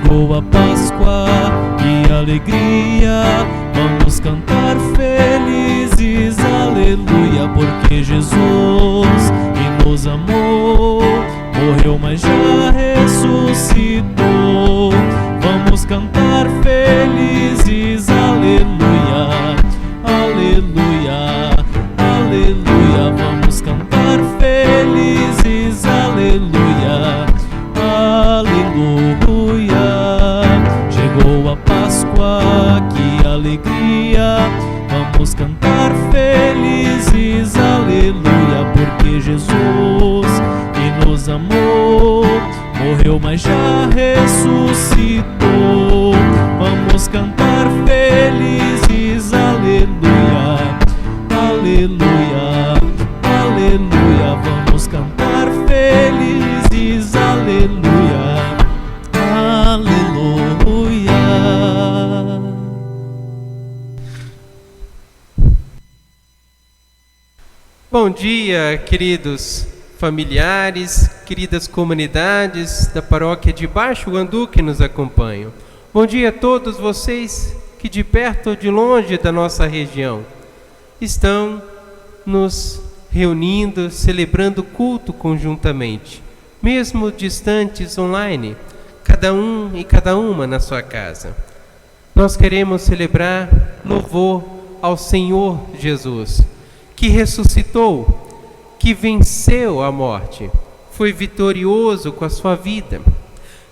Chegou a Páscoa, que alegria, vamos cantar felizes, aleluia, porque Jesus, que nos amou, morreu, mas já ressuscitou. Vamos cantar felizes, aleluia, aleluia, aleluia. Vamos cantar felizes, aleluia, aleluia. Chegou a Páscoa, que alegria, vamos cantar felizes, aleluia, porque Jesus, que nos amou, morreu, mas já ressuscitou. Vamos cantar felizes, aleluia, aleluia, aleluia. Vamos cantar felizes, aleluia, aleluia. Bom dia, queridos familiares, queridas comunidades da paróquia de Baixo Guandu que nos acompanham. Bom dia a todos vocês que de perto ou de longe da nossa região estão nos reunindo, celebrando o culto conjuntamente, mesmo distantes online, cada um e cada uma na sua casa. Nós queremos celebrar louvor ao Senhor Jesus, que ressuscitou, que venceu a morte, foi vitorioso com a sua vida.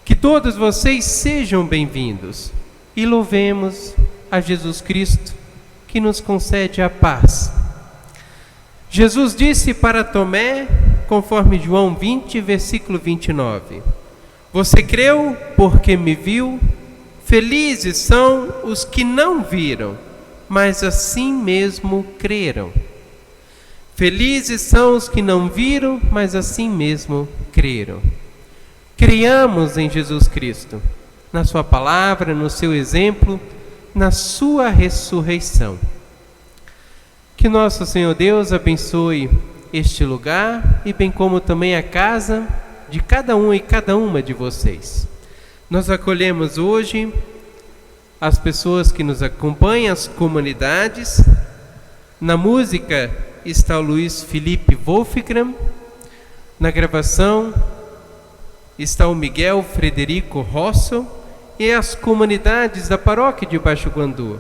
Que todos vocês sejam bem-vindos e louvemos a Jesus Cristo, que nos concede a paz. Jesus disse para Tomé, conforme João 20, versículo 29, você creu porque me viu? Felizes são os que não viram, mas assim mesmo creram. Felizes são os que não viram, mas assim mesmo creram. Criamos em Jesus Cristo, na sua palavra, no seu exemplo, na sua ressurreição. Que nosso Senhor Deus abençoe este lugar e bem como também a casa de cada um e cada uma de vocês. Nós acolhemos hoje as pessoas que nos acompanham, as comunidades. Na música está o Luiz Felipe Wolfgram, na gravação está o Miguel Frederico Rosso e as comunidades da paróquia de Baixo Guandu.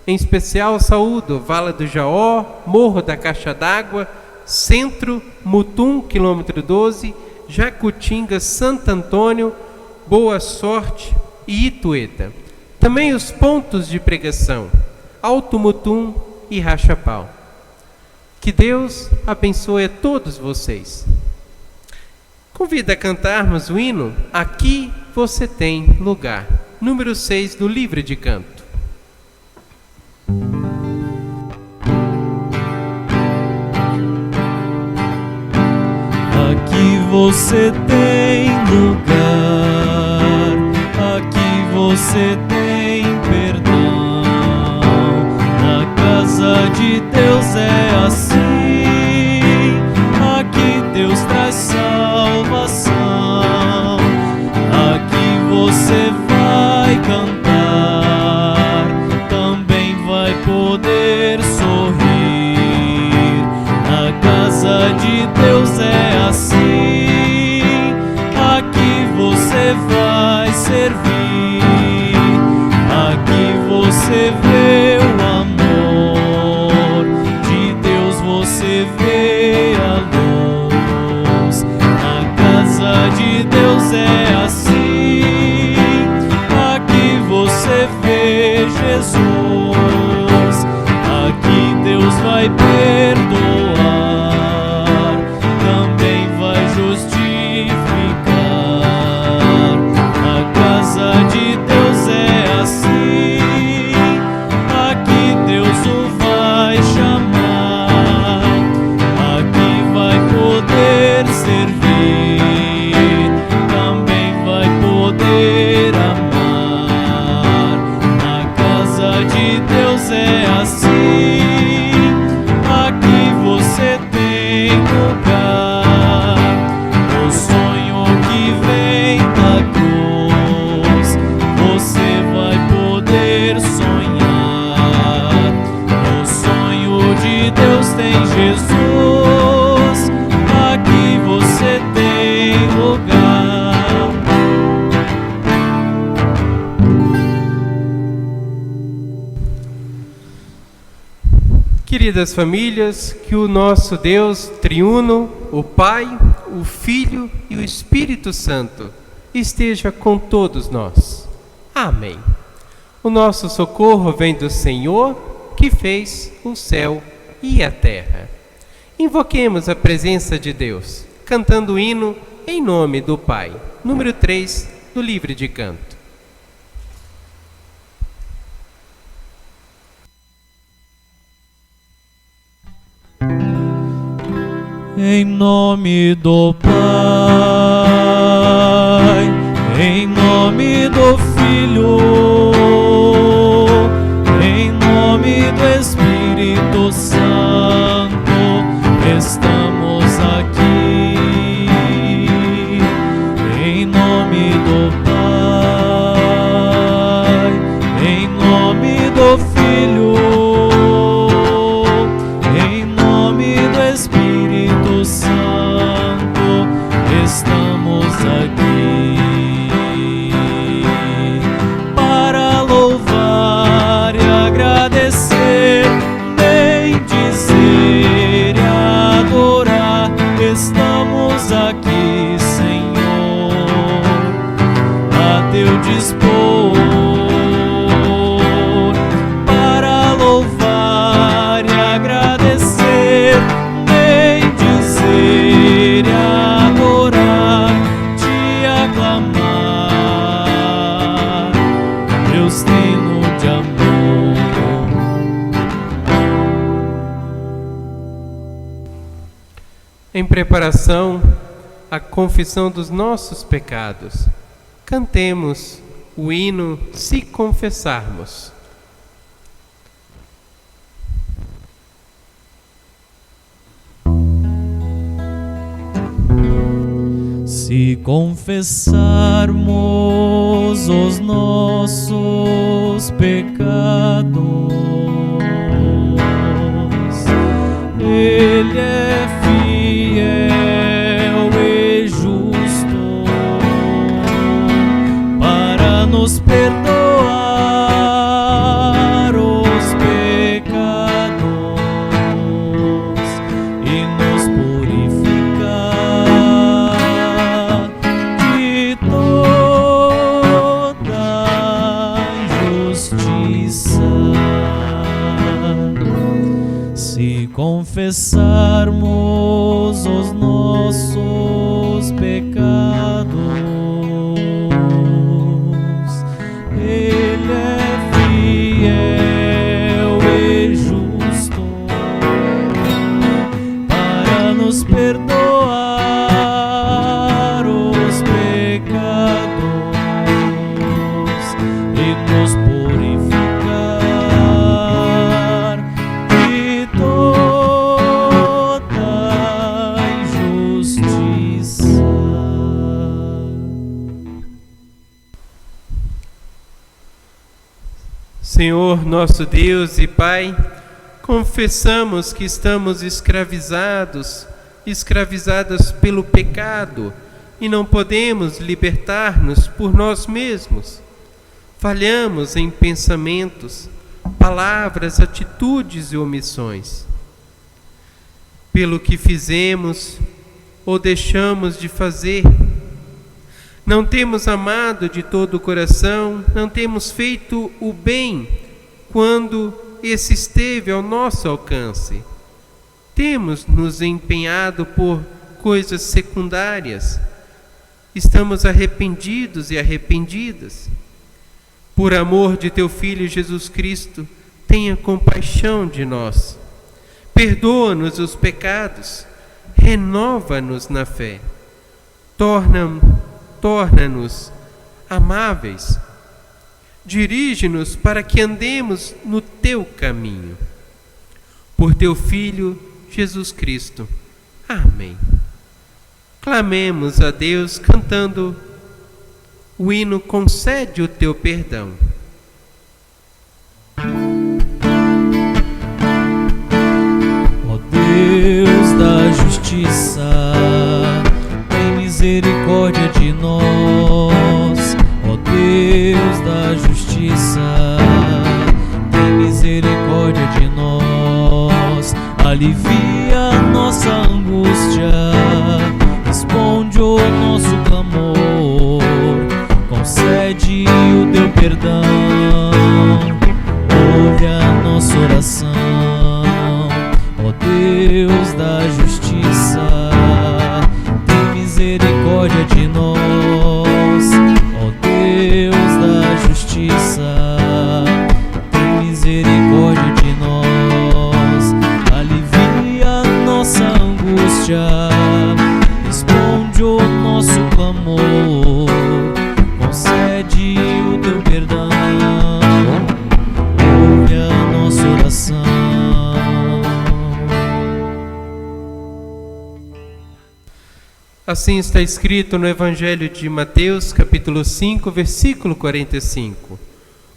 Em especial saúdo Vala do Jaó, Morro da Caixa d'Água, Centro, Mutum, quilômetro 12, Jacutinga, Santo Antônio, Boa Sorte e Itueta. Também os pontos de pregação, Alto Mutum e Rachapau. Que Deus abençoe a todos vocês. Convido a cantarmos o hino Aqui Você Tem Lugar, número 6 do livro de canto. Aqui você tem lugar, aqui você tem perdão. Na casa de Deus é assim, aqui Deus traz salvação. Aqui você vai cantar, também vai poder sorrir. Na casa de Deus é assim, aqui você vai servir. Aqui você vê o amor de Deus, você vê a luz. Na casa de Deus é assim, aqui você vê Jesus. Aqui Deus vai perdoar, também vai justificar. Na casa de Deus é assim, aqui Deus o vai chamar. Aqui vai poder servir, também vai poder amar. Na casa de Deus é assim, aqui você tem lugar. O sonho que vem da cruz Queridas famílias, que o nosso Deus triuno, o Pai, o Filho e o Espírito Santo esteja com todos nós. Amém. O nosso socorro vem do Senhor, que fez o céu e a terra. Invoquemos a presença de Deus, cantando o hino em nome do Pai. Número 3 do livro de canto. Em nome do Pai, em nome do Filho, em nome do Espírito Santo, estamos aqui. Em nome do Pai, em nome do Filho, em nome do Espírito Santo, estamos aqui para louvar e agradecer, bendizer e adorar. Estamos aqui, Senhor, a teu dispor, para louvar e agradecer, bendizer e adorar, te aclamar, Deus trino de amor. Em preparação à confissão dos nossos pecados, cantemos o hino Se Confessarmos. Se confessarmos os nossos pecados, Ele é fiel e justo para nos perdoar os pecados e nos purificar de toda injustiça. Se confessarmos os nossos pecados, Ele é fiel e justo para nos perdoar os pecados e nos purificar de toda injustiça. Senhor, nosso Deus e Pai, confessamos que estamos escravizados pelo pecado e não podemos libertar-nos por nós mesmos. Falhamos em pensamentos, palavras, atitudes e omissões. Pelo que fizemos ou deixamos de fazer, não temos amado de todo o coração, não temos feito o bem quando esse esteve ao nosso alcance. Temos nos empenhado por coisas secundárias. Estamos arrependidos e arrependidas. Por amor de teu Filho Jesus Cristo, tenha compaixão de nós. Perdoa-nos os pecados, renova-nos na fé. Torna-nos amáveis. Dirige-nos para que andemos no teu caminho. Por teu Filho Jesus Cristo. Amém. Clamemos a Deus cantando o hino Concede o teu perdão. Ó Deus da justiça, tem misericórdia de nós. Ó Deus da justiça, tem misericórdia de nós. alivia nossa angústia, responde o nosso clamor, concede o teu perdão, ouve a nossa oração, ó Deus da justiça, tem misericórdia de nós, ó Deus da justiça, tem misericórdia de nós, alivia nossa angústia, responde o nosso clamor, concede o teu perdão, ouve a nossa oração. Assim está escrito no Evangelho de Mateus, capítulo 5, versículo 45.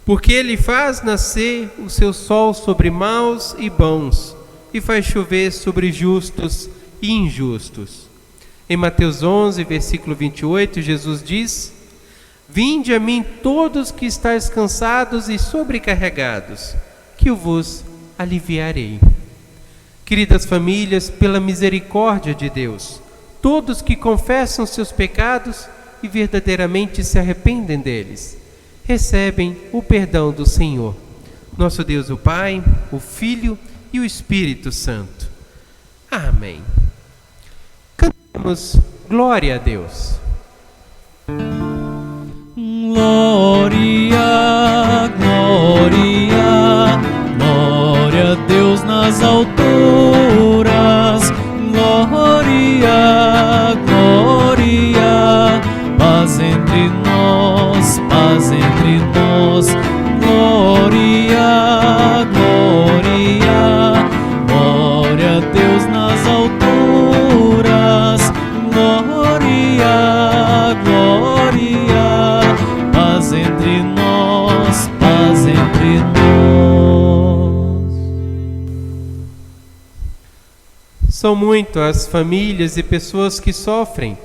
Porque Ele faz nascer o seu sol sobre maus e bons, e faz chover sobre justos e injustos. Em Mateus 11, versículo 28, Jesus diz: Vinde a mim todos que estáis cansados e sobrecarregados, que eu vos aliviarei. Queridas famílias, pela misericórdia de Deus, todos que confessam seus pecados e verdadeiramente se arrependem deles, recebem o perdão do Senhor, nosso Deus o Pai, o Filho e o Espírito Santo. Amém. Cantemos Glória a Deus. Glória, glória, glória a Deus nas alturas, glória, glória, paz entre nós, glória, glória, glória a Deus nas alturas, glória, glória, paz entre nós, paz entre nós. São muitas as famílias e pessoas que sofrem,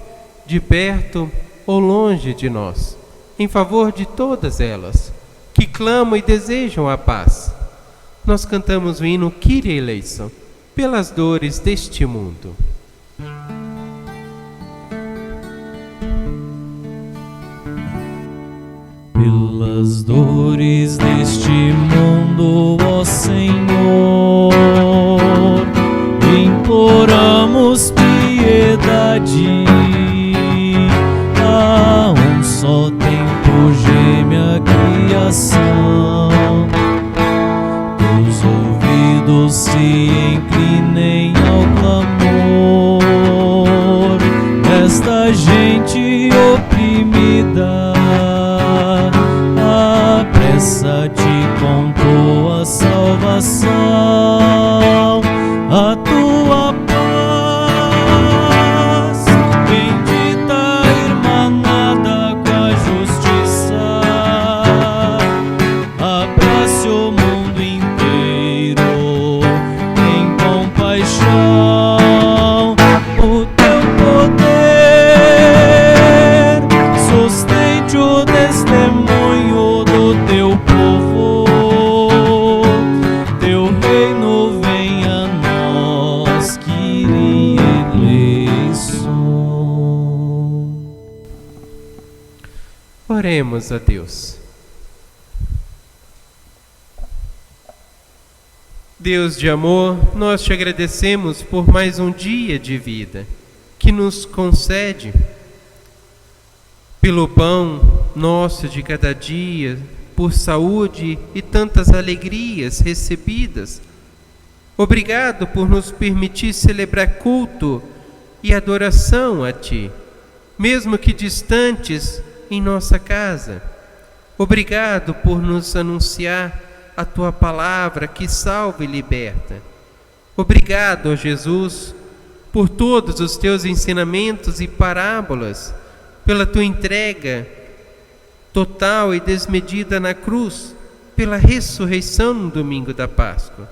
de perto ou longe de nós, em favor de todas elas, que clamam e desejam a paz. Nós cantamos o hino Kyrie eleison, pelas dores deste mundo. Pelas dores deste mundo, ó Senhor, imploramos piedade. A um só tempo geme a criação, teus ouvidos se inclinem ao clamor desta gente oprimida. Apressa-te com tua salvação, a tua paz, bendita irmanada com a justiça, abrace o mundo inteiro em compaixão, o teu poder sustente o testemunho do teu povo, teu reino venha a nós, Kyrie eleison. Oremos a Deus. Deus de amor, nós te agradecemos por mais um dia de vida que nos concede, pelo pão nosso de cada dia, por saúde e tantas alegrias recebidas. Obrigado por nos permitir celebrar culto e adoração a Ti, mesmo que distantes em nossa casa. Obrigado por nos anunciar a Tua palavra que salva e liberta. Obrigado, ó Jesus, por todos os Teus ensinamentos e parábolas, pela Tua entrega total e desmedida na cruz, pela ressurreição no domingo da Páscoa.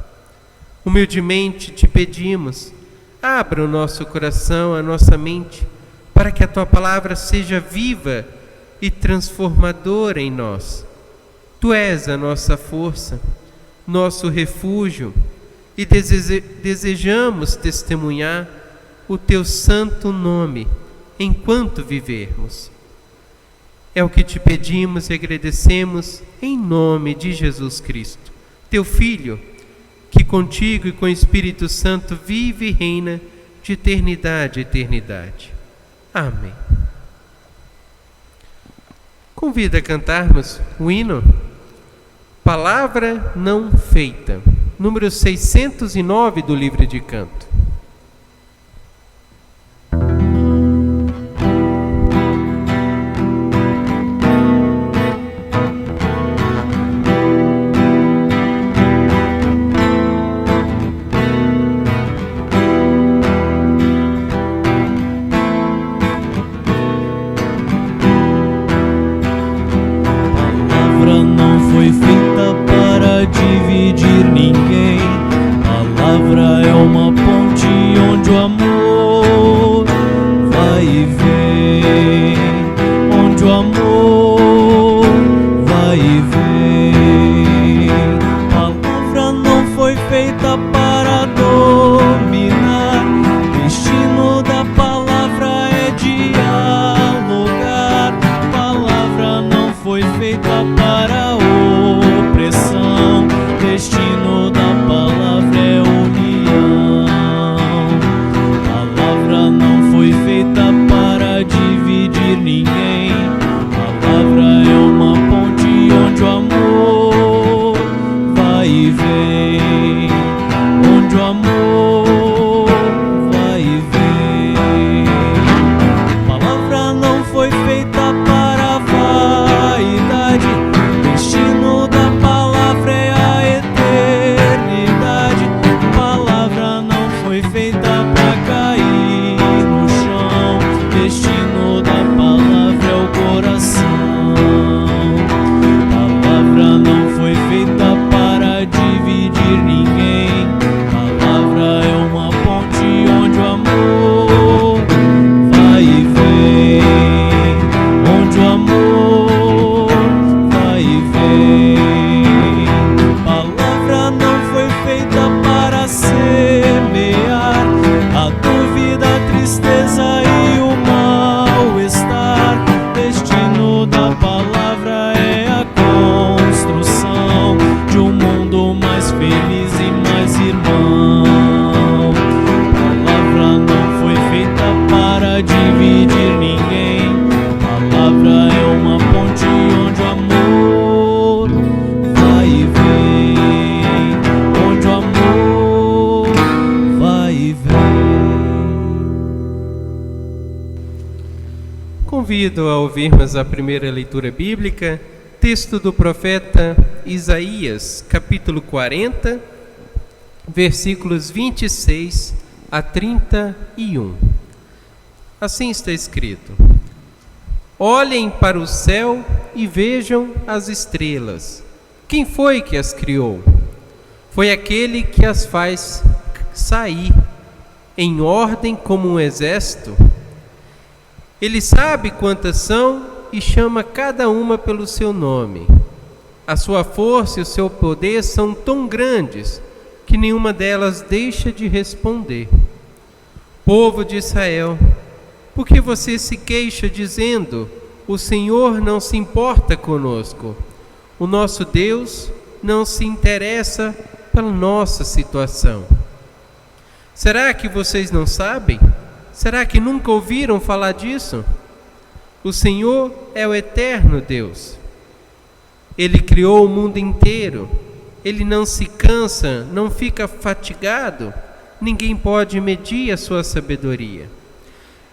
Humildemente te pedimos, abra o nosso coração, a nossa mente, para que a Tua palavra seja viva e transformadora em nós. Tu és a nossa força, nosso refúgio, e desejamos testemunhar o teu santo nome enquanto vivermos. É o que te pedimos e agradecemos em nome de Jesus Cristo, teu Filho, que contigo e com o Espírito Santo vive e reina de eternidade a eternidade. Amém. Convido a cantarmos o hino Palavra Não Feita, número 609 do livro de canto. Foi feita para dividir ninguém. Palavra é uma ponte onde o amor vai e vem, onde o amor vai e vem. Palavra não foi feita para dominar. Destino da palavra é dialogar. Palavra não foi feita para opressão, destino da palavra é união. Palavra não foi feita para dividir ninguém. Palavra é uma ponte onde o amor vai e vem, onde o amor vai e vem. Palavra não foi feita para vaidade. Destino da palavra é a eternidade. Palavra não foi feita para cair no chão. Destino da palavra é o coração. Palavra não foi feita para dividir ninguém. Palavra é uma ponte onde o amor vai e vem, onde o amor vai e vem. Palavra não foi feita para semear a dúvida, a tristeza e o mal-estar. Destino da palavra é a construção de um mundo mais feliz e mais irmão. Palavra não foi feita para dividir ninguém. Palavra é uma ponte onde o amor vai e vem, onde o amor vai e vem. Convido a ouvirmos a primeira leitura bíblica, texto do profeta Isaías, capítulo 40, versículos 26 a 31. Assim está escrito: Olhem para o céu e vejam as estrelas. Quem foi que as criou? Foi aquele que as faz sair em ordem como um exército. Ele sabe quantas são e chama cada uma pelo seu nome. A sua força e o seu poder são tão grandes que nenhuma delas deixa de responder. Povo de Israel, por que você se queixa dizendo: o Senhor não se importa conosco? O nosso Deus não se interessa pela nossa situação. Será que vocês não sabem? Será que nunca ouviram falar disso? O Senhor é o eterno Deus. Ele criou o mundo inteiro. Ele não se cansa, não fica fatigado. Ninguém pode medir a sua sabedoria.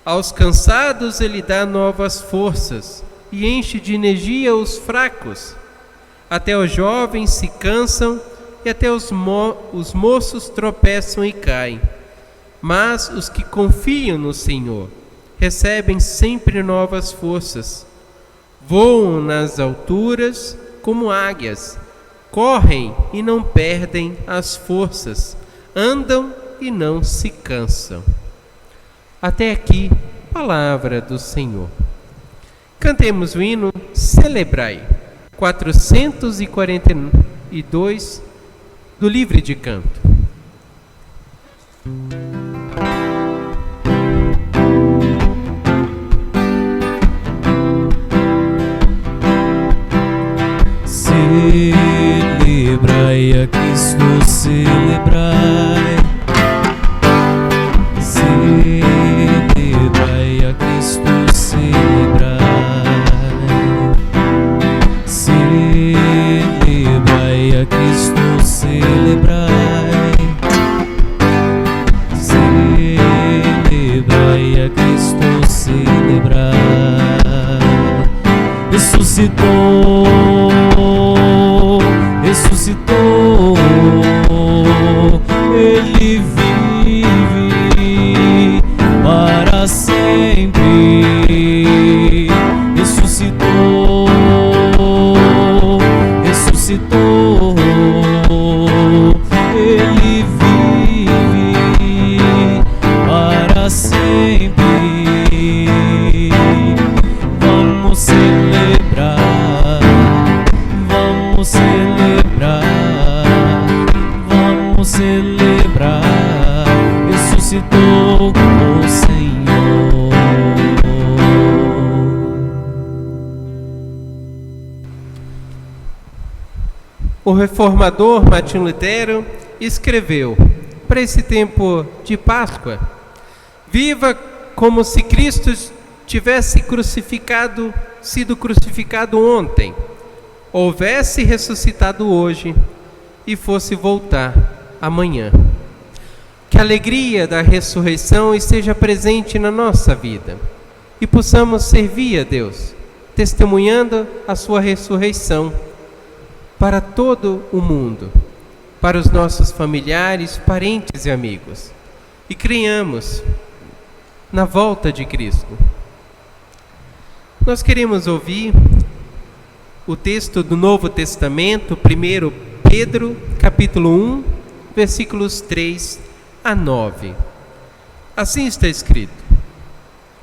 Aos cansados ele dá novas forças e enche de energia os fracos. Até os jovens se cansam e até os moços tropeçam e caem. Mas os que confiam no Senhor recebem sempre novas forças. Voam nas alturas como águias, correm e não perdem as forças, andam e não se cansam. Até aqui, palavra do Senhor. Cantemos o hino Celebrai, 442 do livro de canto. Celebrai a Cristo, celebrai. Celebrai a Cristo, celebrai. Celebrai a Cristo, celebrai. Celebrai a Cristo, celebrai. Ressuscitou, Ele vive para sempre. Ressuscitou, Ele vive para sempre. Vamos celebrar, vamos celebrar, vamos celebrar. Ressuscitou o Senhor. O reformador Martinho Lutero escreveu para esse tempo de Páscoa: viva como se Cristo tivesse sido crucificado ontem, houvesse ressuscitado hoje e fosse voltar amanhã. Que a alegria da ressurreição esteja presente na nossa vida e possamos servir a Deus, testemunhando a sua ressurreição para todo o mundo, para os nossos familiares, parentes e amigos, e creiamos na volta de Cristo. Nós queremos ouvir o texto do Novo Testamento, 1 Pedro, capítulo 1, versículos 3 a 9. Assim está escrito: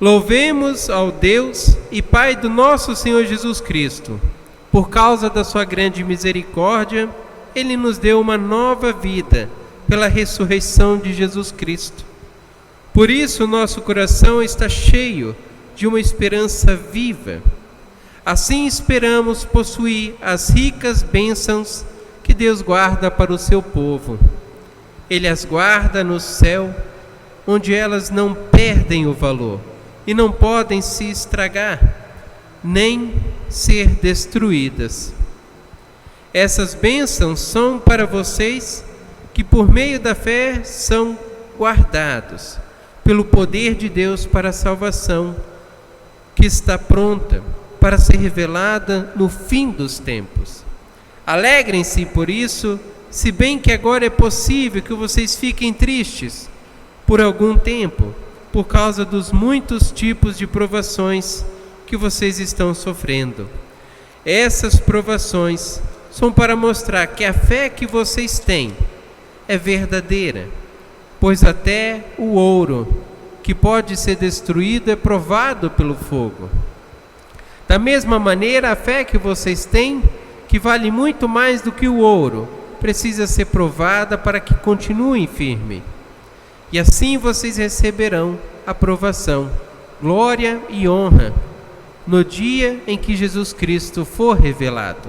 louvemos ao Deus e Pai do nosso Senhor Jesus Cristo. Por causa da sua grande misericórdia, Ele nos deu uma nova vida pela ressurreição de Jesus Cristo. Por isso, nosso coração está cheio de uma esperança viva. Assim esperamos possuir as ricas bênçãos que Deus guarda para o seu povo. Ele as guarda no céu, onde elas não perdem o valor e não podem se estragar, nem ser destruídas. Essas bênçãos são para vocês que por meio da fé são guardados pelo poder de Deus para a salvação, que está pronta para ser revelada no fim dos tempos. Alegrem-se por isso, se bem que agora é possível que vocês fiquem tristes por algum tempo, por causa dos muitos tipos de provações que vocês estão sofrendo. Essas provações são para mostrar que a fé que vocês têm é verdadeira, pois até o ouro, que pode ser destruído, é provado pelo fogo. Da mesma maneira, a fé que vocês têm, que vale muito mais do que o ouro, precisa ser provada para que continue firme. E assim vocês receberão aprovação, glória e honra no dia em que Jesus Cristo for revelado.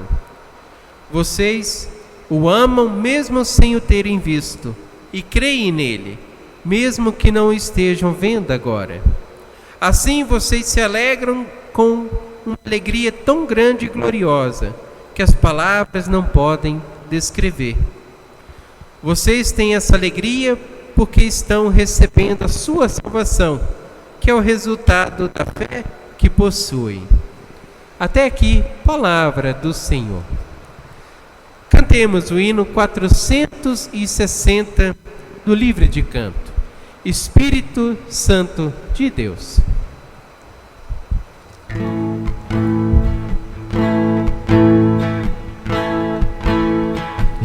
Vocês o amam mesmo sem o terem visto, e creem nele, mesmo que não estejam vendo agora. Assim vocês se alegram com uma alegria tão grande e gloriosa, que as palavras não podem descrever. Vocês têm essa alegria porque estão recebendo a sua salvação, que é o resultado da fé que possuem. Até aqui, palavra do Senhor. Cantemos o hino 460 do livro de canto, Espírito Santo de Deus.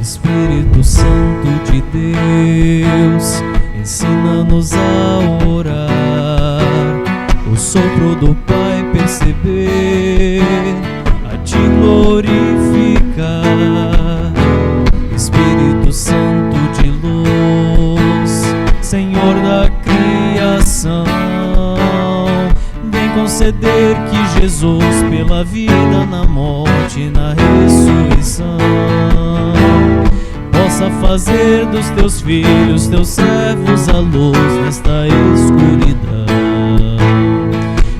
Espírito Santo de Deus, ensina-nos a orar, o sopro do Pai perceber, a te glorificar. Espírito Santo de luz, Senhor, conceder que Jesus, pela vida, na morte e na ressurreição, possa fazer dos teus filhos, teus servos, a luz nesta escuridão.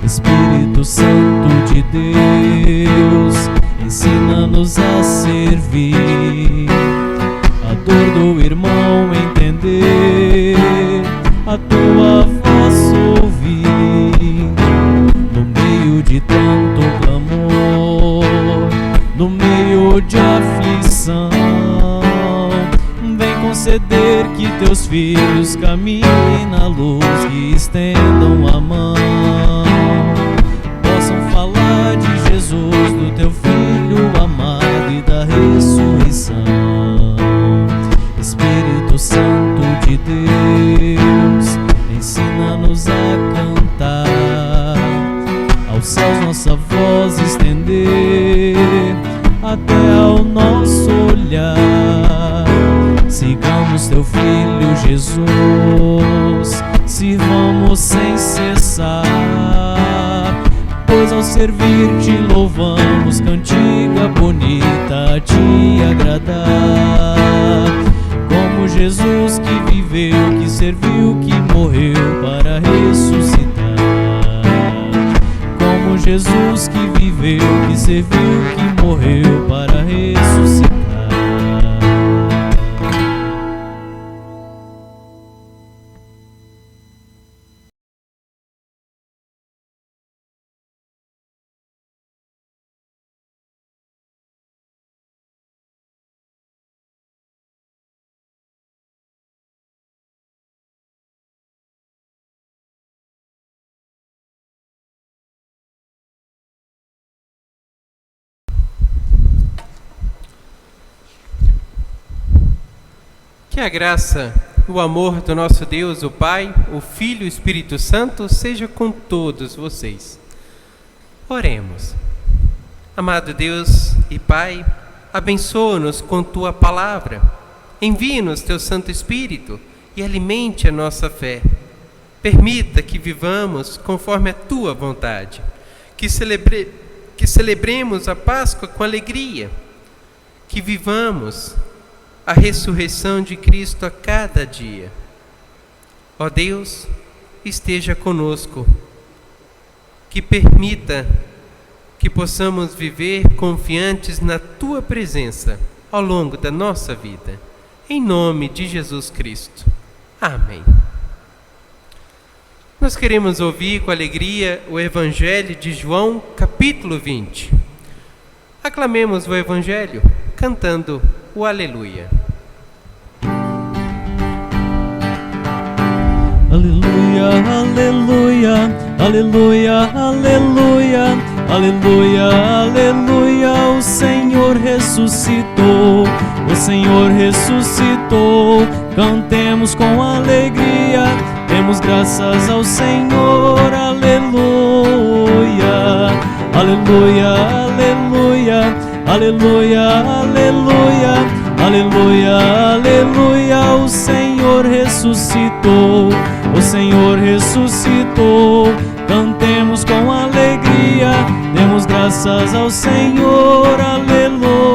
Espírito Santo de Deus, ensina-nos a servir, a dor do irmão entender, a tua voz ouvir. No meio de tanto clamor, no meio de aflição, vem conceder que teus filhos caminhem na luz, que estendam a mão, possam falar de Jesus, do teu Filho amado e da ressurreição. Espírito Santo de Deus, ensina-nos a cantar, aos céus nossa voz estender, até ao nosso olhar. Sigamos teu Filho Jesus, sirvamos sem cessar, pois ao servir te louvamos, cantiga bonita a te agradar. Como Jesus que viveu, que serviu, que morreu para ressuscitar. Como Jesus que viveu, que serviu, que morreu para ressuscitar. Que a graça e o amor do nosso Deus, o Pai, o Filho e o Espírito Santo seja com todos vocês. Oremos. Amado Deus e Pai, abençoa-nos com Tua palavra. Envie-nos Teu Santo Espírito e alimente a nossa fé. Permita que vivamos conforme a Tua vontade. Que celebremos a Páscoa com alegria. Que vivamos a ressurreição de Cristo a cada dia. Ó Deus, esteja conosco, que permita que possamos viver confiantes na Tua presença ao longo da nossa vida. Em nome de Jesus Cristo. Amém. Nós queremos ouvir com alegria o Evangelho de João, capítulo 20. Aclamemos o Evangelho cantando o Aleluia. Aleluia, aleluia, aleluia, aleluia, aleluia, aleluia. O Senhor ressuscitou, o Senhor ressuscitou. Cantemos com alegria, demos graças ao Senhor. Aleluia, aleluia, aleluia, aleluia, aleluia, aleluia, aleluia. O Senhor ressuscitou, o Senhor ressuscitou. Cantemos com alegria, demos graças ao Senhor. Aleluia.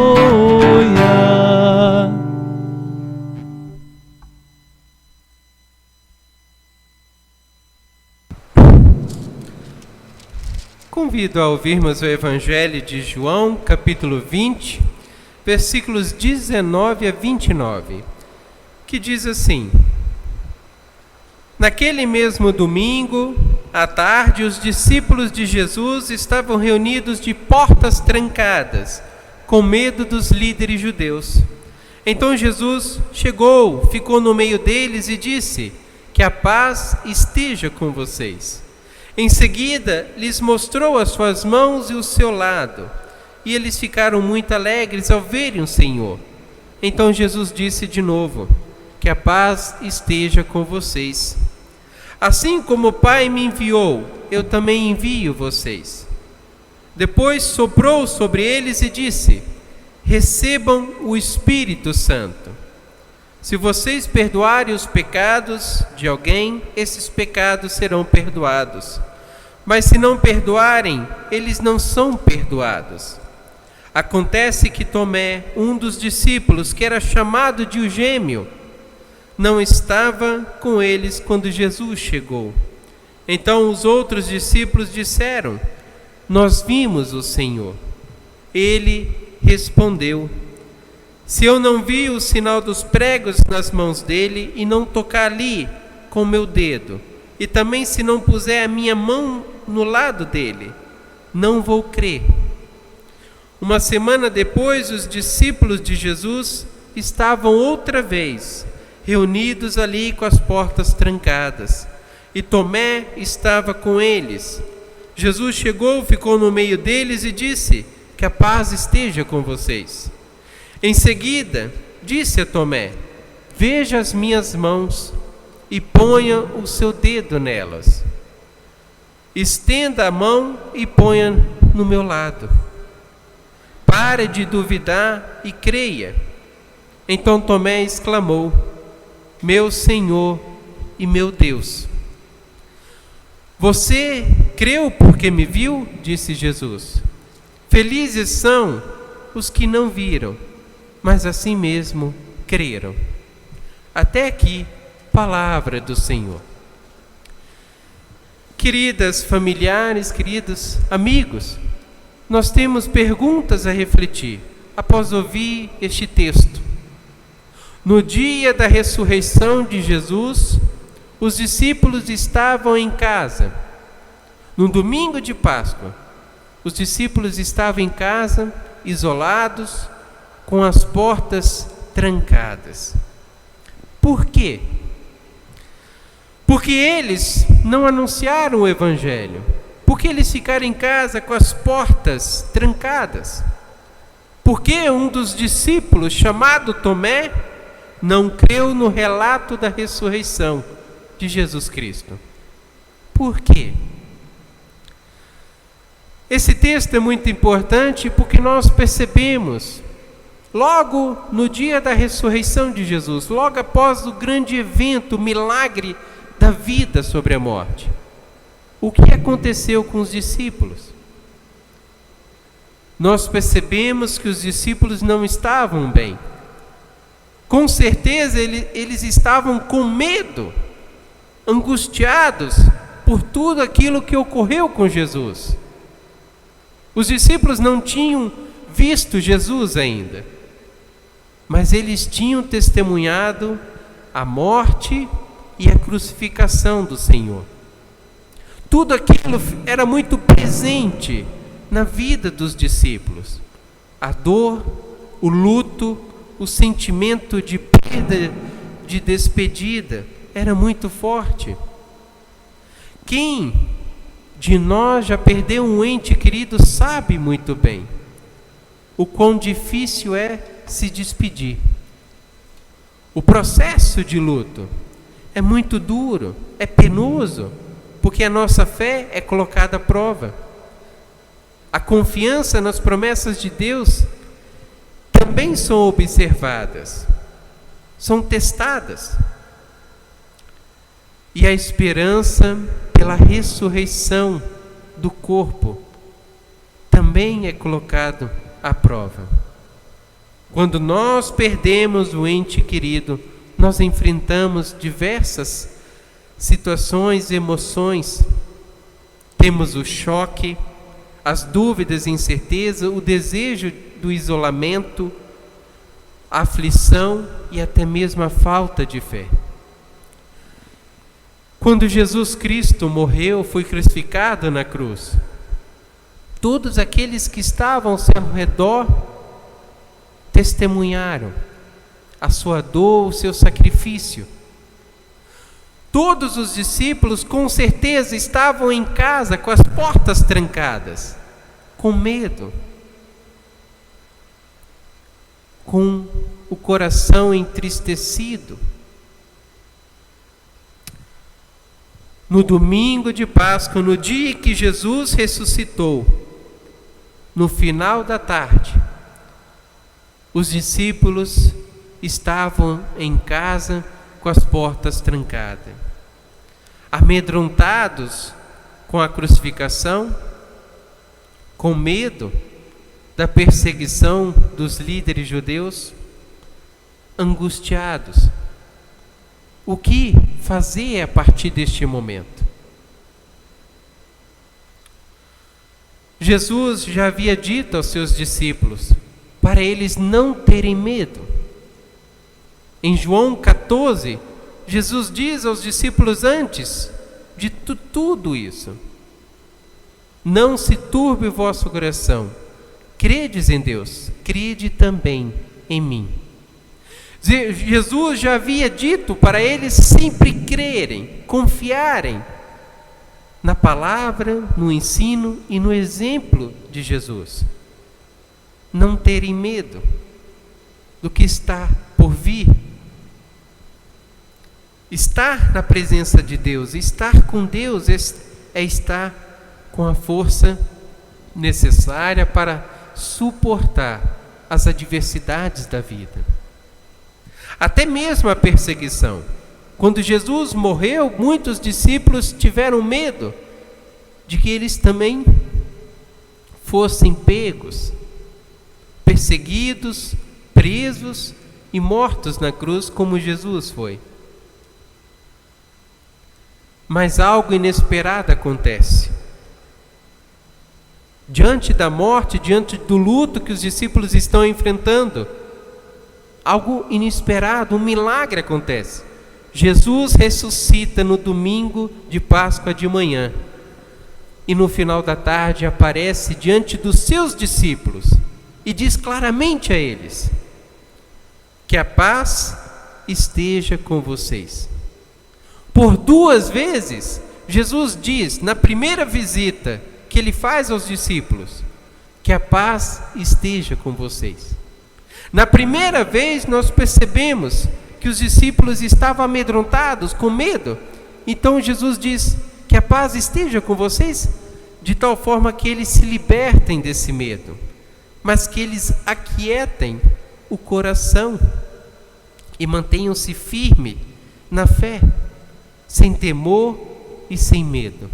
Convido a ouvirmos o Evangelho de João, capítulo 20, versículos 19 a 29, que diz assim: Naquele mesmo domingo, à tarde, os discípulos de Jesus estavam reunidos de portas trancadas, com medo dos líderes judeus. Então Jesus chegou, ficou no meio deles e disse: Que a paz esteja com vocês. Em seguida, lhes mostrou as suas mãos e o seu lado, e eles ficaram muito alegres ao verem o Senhor. Então Jesus disse de novo: Que a paz esteja com vocês. Assim como o Pai me enviou, eu também envio vocês. Depois soprou sobre eles e disse: Recebam o Espírito Santo. Se vocês perdoarem os pecados de alguém, esses pecados serão perdoados. Mas se não perdoarem, eles não são perdoados. Acontece que Tomé, um dos discípulos, que era chamado de o Gêmeo, não estava com eles quando Jesus chegou. Então os outros discípulos disseram: nós vimos o Senhor. Ele respondeu: se eu não vi o sinal dos pregos nas mãos dele e não tocar ali com meu dedo, e também se não puser a minha mão no lado dele, não vou crer. Uma semana depois, os discípulos de Jesus estavam outra vez reunidos ali com as portas trancadas, e Tomé estava com eles. Jesus chegou, ficou no meio deles e disse: que a paz esteja com vocês. Em seguida, disse a Tomé: veja as minhas mãos e ponha o seu dedo nelas. Estenda a mão e ponha no meu lado. Pare de duvidar e creia. Então Tomé exclamou: meu Senhor e meu Deus. Você creu porque me viu? Disse Jesus. Felizes são os que não viram, mas assim mesmo creram. Até aqui, palavra do Senhor. Queridas familiares, queridos amigos, nós temos perguntas a refletir após ouvir este texto. No dia da ressurreição de Jesus, os discípulos estavam em casa. No domingo de Páscoa, os discípulos estavam em casa, isolados, com as portas trancadas. Por quê? Porque eles não anunciaram o Evangelho. Porque eles ficaram em casa com as portas trancadas. Porque um dos discípulos, chamado Tomé, não creu no relato da ressurreição de Jesus Cristo. Por quê? Esse texto é muito importante porque nós percebemos, logo no dia da ressurreição de Jesus, logo após o grande evento, o milagre da vida sobre a morte, o que aconteceu com os discípulos? Nós percebemos que os discípulos não estavam bem. Com certeza eles estavam com medo, angustiados por tudo aquilo que ocorreu com Jesus. Os discípulos não tinham visto Jesus ainda, mas eles tinham testemunhado a morte e a crucificação do Senhor. Tudo aquilo era muito presente na vida dos discípulos. A dor, o luto, o sentimento de perda, de despedida, era muito forte. Quem de nós já perdeu um ente querido sabe muito bem o quão difícil é se despedir. O processo de luto é muito duro, é penoso, porque a nossa fé é colocada à prova. A confiança nas promessas de Deus também são observadas, são testadas. E a esperança pela ressurreição do corpo também é colocado à prova. Quando nós perdemos o ente querido, nós enfrentamos diversas situações e emoções. Temos o choque, as dúvidas e incerteza, o desejo do isolamento, a aflição e até mesmo a falta de fé. Quando Jesus Cristo morreu, foi crucificado na cruz, todos aqueles que estavam ao seu redor testemunharam a sua dor, o seu sacrifício. Todos os discípulos com certeza estavam em casa com as portas trancadas, com medo, com o coração entristecido. No domingo de Páscoa, no dia que Jesus ressuscitou, no final da tarde, os discípulos estavam em casa com as portas trancadas, amedrontados com a crucificação, com medo da perseguição dos líderes judeus, angustiados. O que fazer a partir deste momento? Jesus já havia dito aos seus discípulos para eles não terem medo. Em João 14, Jesus diz aos discípulos antes de tudo isso: não se turbe o vosso coração, credes em Deus, crede também em mim. Jesus já havia dito para eles sempre crerem, confiarem na palavra, no ensino e no exemplo de Jesus. Não terem medo do que está por vir. Estar na presença de Deus, estar com Deus é estar com a força necessária para suportar as adversidades da vida. Até mesmo a perseguição. Quando Jesus morreu, muitos discípulos tiveram medo de que eles também fossem pegos, perseguidos, presos e mortos na cruz como Jesus foi. Mas algo inesperado acontece. Diante da morte, diante do luto que os discípulos estão enfrentando, algo inesperado, um milagre acontece. Jesus ressuscita no domingo de Páscoa de manhã e no final da tarde aparece diante dos seus discípulos e diz claramente a eles: que a paz esteja com vocês. Por 2 vezes, Jesus diz, na primeira visita que ele faz aos discípulos, que a paz esteja com vocês. Na primeira vez, nós percebemos que os discípulos estavam amedrontados, com medo. Então Jesus diz que a paz esteja com vocês, de tal forma que eles se libertem desse medo, mas que eles aquietem o coração e mantenham-se firmes na fé, sem temor e sem medo.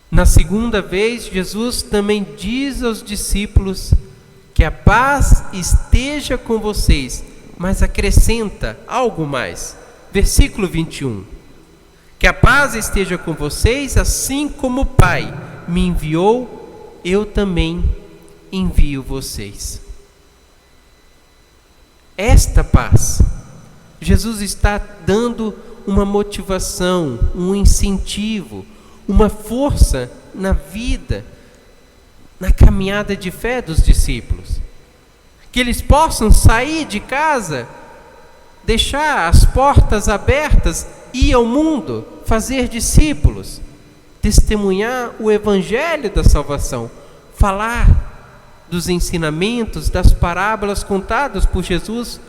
Na segunda vez, Jesus também diz aos discípulos que a paz esteja com vocês, mas acrescenta algo mais. Versículo 21. Que a paz esteja com vocês, assim como o Pai me enviou, eu também envio vocês. Esta paz, Jesus está dando uma motivação, um incentivo, uma força na vida, na caminhada de fé dos discípulos. Que eles possam sair de casa, deixar as portas abertas, ir ao mundo, fazer discípulos, testemunhar o evangelho da salvação, falar dos ensinamentos, das parábolas contadas por Jesus,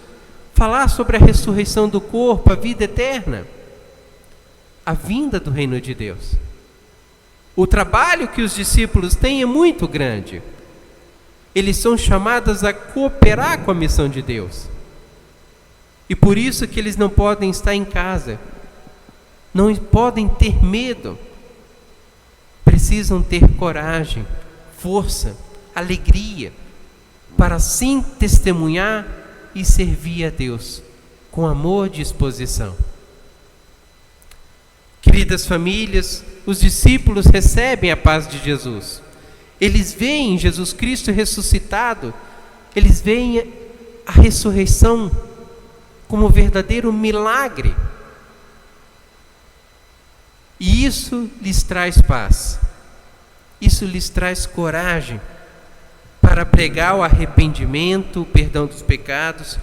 falar sobre a ressurreição do corpo, a vida eterna, a vinda do reino de Deus. O trabalho que os discípulos têm é muito grande. Eles são chamados a cooperar com a missão de Deus. E por isso que eles não podem estar em casa, não podem ter medo. Precisam ter coragem, força, alegria, para sim testemunhar e servir a Deus com amor e disposição. Queridas famílias, os discípulos recebem a paz de Jesus. Eles veem Jesus Cristo ressuscitado, eles veem a ressurreição como um verdadeiro milagre. E isso lhes traz paz, isso lhes traz coragem para pregar o arrependimento, o perdão dos pecados,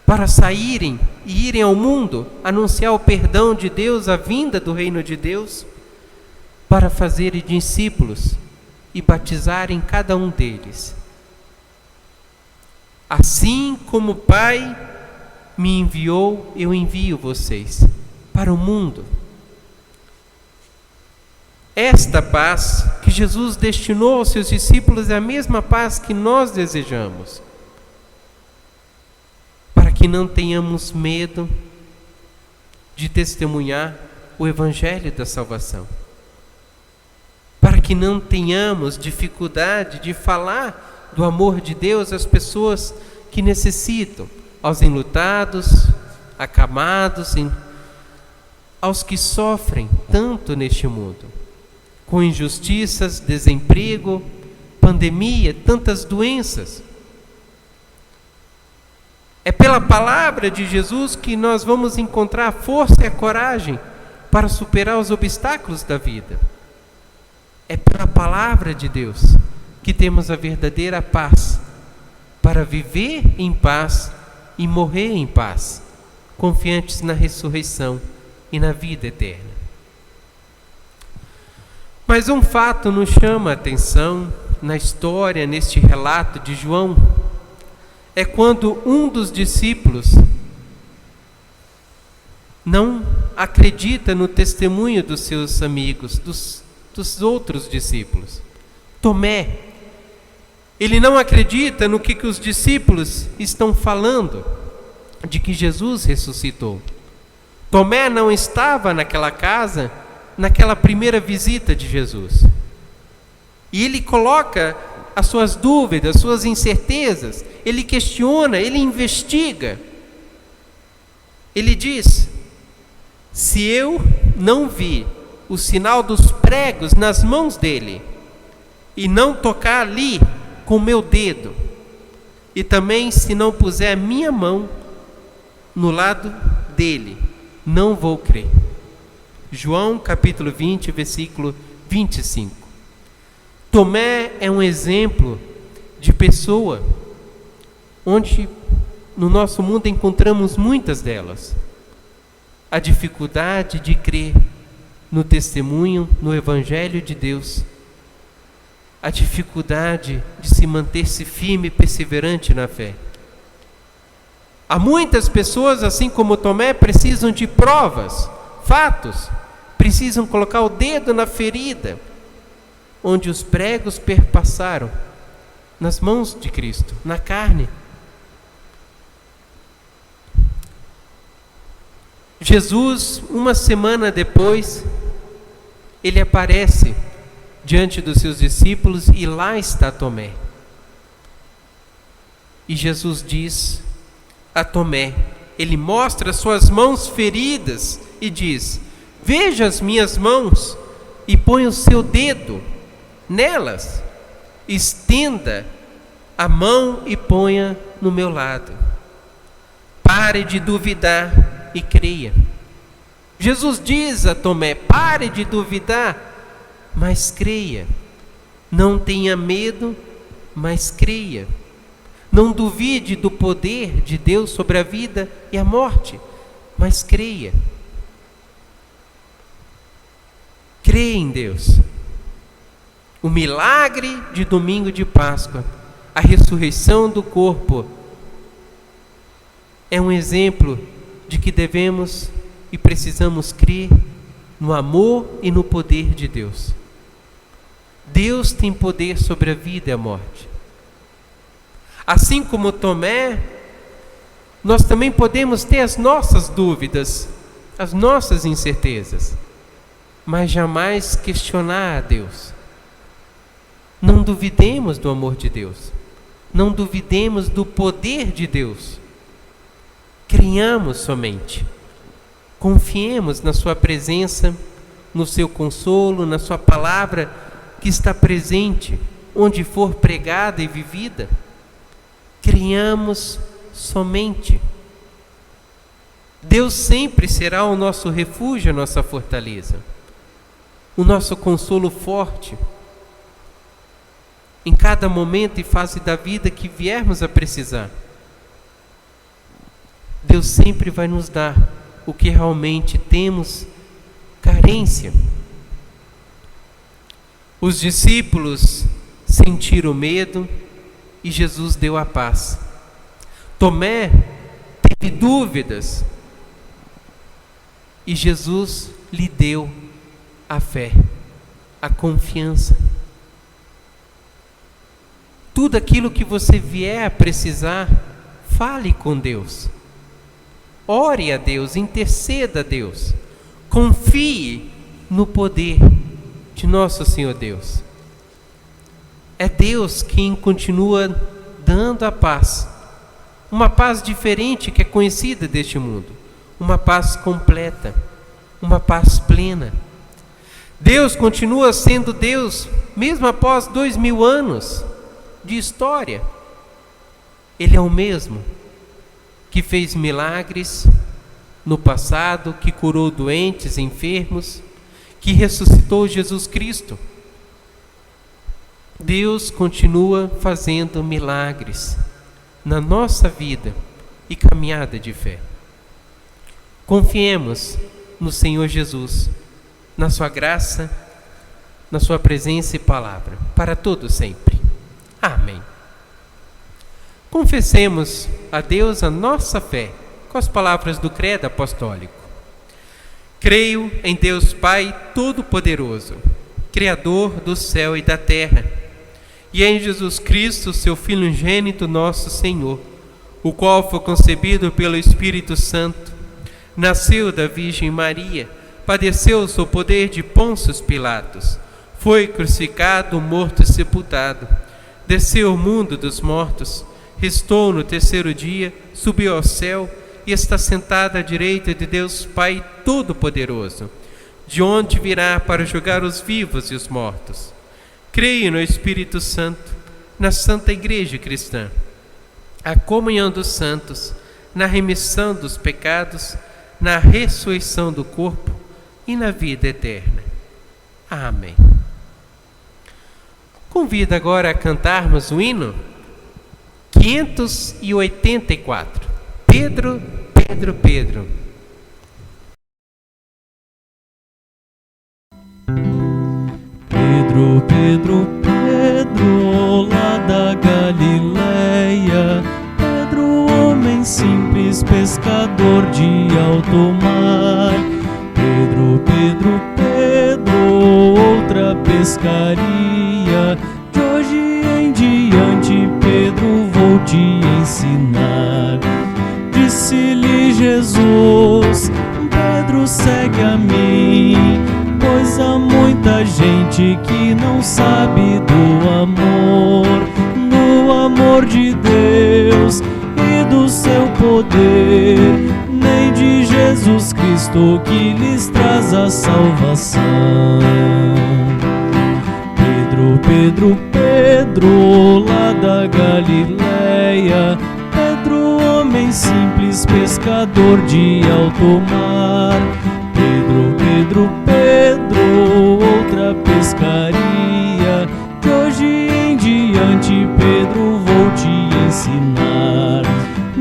para saírem e irem ao mundo, anunciar o perdão de Deus, a vinda do reino de Deus, para fazerem discípulos e batizarem cada um deles. Assim como o Pai me enviou, eu envio vocês para o mundo. Esta paz que Jesus destinou aos seus discípulos é a mesma paz que nós desejamos, para que não tenhamos medo de testemunhar o Evangelho da salvação, para que não tenhamos dificuldade de falar do amor de Deus às pessoas que necessitam, aos enlutados, acamados, aos que sofrem tanto neste mundo, com injustiças, desemprego, pandemia, tantas doenças. É pela palavra de Jesus que nós vamos encontrar a força e a coragem para superar os obstáculos da vida. É pela palavra de Deus que temos a verdadeira paz, para viver em paz e morrer em paz, confiantes na ressurreição e na vida eterna. Mas um fato nos chama a atenção na história, neste relato de João, é quando um dos discípulos não acredita no testemunho dos seus amigos, dos outros discípulos. Tomé, ele não acredita no que os discípulos estão falando, de que Jesus ressuscitou. Tomé não estava naquela casa, naquela primeira visita de Jesus. E ele coloca as suas dúvidas, suas incertezas, ele questiona, ele investiga. Ele diz: se eu não vi o sinal dos pregos nas mãos dele, e não tocar ali com o meu dedo, e também se não puser a minha mão no lado dele, não vou crer. João capítulo 20, versículo 25. Tomé é um exemplo de pessoa onde no nosso mundo encontramos muitas delas. A dificuldade de crer no testemunho, no Evangelho de Deus. A dificuldade de se manter-se firme e perseverante na fé. Há muitas pessoas, assim como Tomé, precisam de provas, fatos, precisam colocar o dedo na ferida, onde os pregos perpassaram, nas mãos de Cristo, na carne. Jesus, uma semana depois, ele aparece diante dos seus discípulos e lá está Tomé. E Jesus diz a Tomé, ele mostra suas mãos feridas e diz: veja as minhas mãos e põe o seu dedo nelas, estenda a mão e ponha no meu lado. Pare de duvidar e creia. Jesus diz a Tomé: pare de duvidar, mas creia. Não tenha medo, mas creia. Não duvide do poder de Deus sobre a vida e a morte, mas creia. Creia em Deus. O milagre de domingo de Páscoa, a ressurreição do corpo, é um exemplo de que devemos e precisamos crer no amor e no poder de Deus. Deus tem poder sobre a vida e a morte. Assim como Tomé, nós também podemos ter as nossas dúvidas, as nossas incertezas, mas jamais questionar a Deus. Não duvidemos do amor de Deus, não duvidemos do poder de Deus. Creiamos somente, confiemos na sua presença, no seu consolo, na sua palavra que está presente onde for pregada e vivida. Creiamos somente. Deus sempre será o nosso refúgio, a nossa fortaleza, o nosso consolo forte em cada momento e fase da vida que viermos a precisar. Deus sempre vai nos dar o que realmente temos carência. Os discípulos sentiram medo e Jesus deu a paz. Tomé teve dúvidas e Jesus lhe deu a fé, a confiança. Tudo aquilo que você vier a precisar, fale com Deus. Ore a Deus, interceda a Deus. Confie no poder de nosso Senhor Deus. É Deus quem continua dando a paz. Uma paz diferente que é conhecida deste mundo. Uma paz completa. Uma paz plena. Deus continua sendo Deus, mesmo após 2000 anos de história. Ele é o mesmo que fez milagres no passado, que curou doentes, enfermos, que ressuscitou Jesus Cristo. Deus continua fazendo milagres na nossa vida e caminhada de fé. Confiemos no Senhor Jesus, na sua graça, na sua presença e palavra, para todo sempre. Amém. Confessemos a Deus a nossa fé com as palavras do credo apostólico. Creio em Deus Pai Todo-Poderoso, Criador do céu e da terra, e em Jesus Cristo, seu Filho unigênito, nosso Senhor, o qual foi concebido pelo Espírito Santo, nasceu da Virgem Maria, padeceu sob o poder de Pôncio Pilatos, foi crucificado, morto e sepultado, desceu ao mundo dos mortos, restou no terceiro dia, subiu ao céu e está sentado à direita de Deus Pai Todo-Poderoso, de onde virá para julgar os vivos e os mortos. Creio no Espírito Santo, na Santa Igreja Cristã, a comunhão dos santos, na remissão dos pecados, na ressurreição do corpo e na vida eterna. Amém. Convido agora a cantarmos o hino 584. Pedro, Pedro, Pedro. Pedro, Pedro, Pedro, lá da Galileia, Pedro, homem simples, pescador de alto mar. Pedro, Pedro, Pedro, outra pescaria, de hoje em diante, Pedro, vou te ensinar. Disse-lhe Jesus: Pedro, segue a mim, pois há muita gente que não sabe do amor de Deus e do seu poder, nem de Jesus Cristo que lhes traz a salvação. Pedro, Pedro, Pedro, lá da Galileia, Pedro, homem simples, pescador de alto mar. Pedro, Pedro, Pedro, outra pescaria, de hoje em diante, Pedro, vou te ensinar.